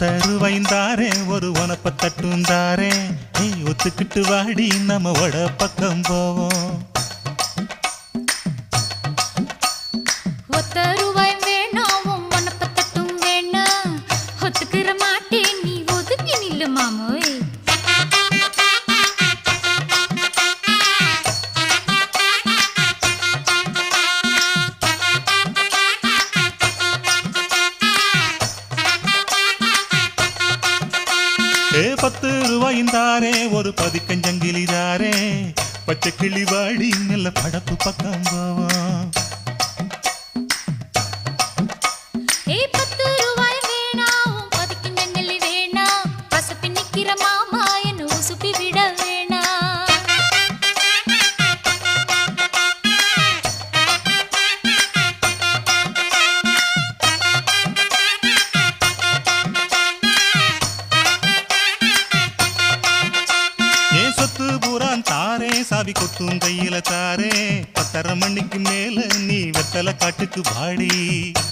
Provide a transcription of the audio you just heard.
10 ரூபாய்ந்தாரே ஒரு உனப்ப தட்டுந்தாரே ஒத்துக்கிட்டு வாடி நம்ம வட பக்கம் போவோம். 10 ரூபாய் வேணாம் உனப்ப தட்டும் வேணாம் ஒத்துக்கிற மாட்டேன் நீ ஒதுங்கி நில்லு மாமோய். ஏ 10 ரூபாய்ந்தாரே ஒரு பதிக்கஞ்சங்கிலிதாரே பச்சை கிளி வாடி நல்ல படப்பு பக்கம் போவோம். 10 ரூபாய் வேணாம் பதிக்கஞ்சங்கலி வேணாம் பசப்பி நிக்கிற மாமா என்ன உசுப்பி விட வேணாம். சொத்து பூரான் தாரே சாவி கொத்தும் கையில தாரே 10:30 மணிக்கு மேல நீ வெத்தலை காட்டுக்கு வாடி.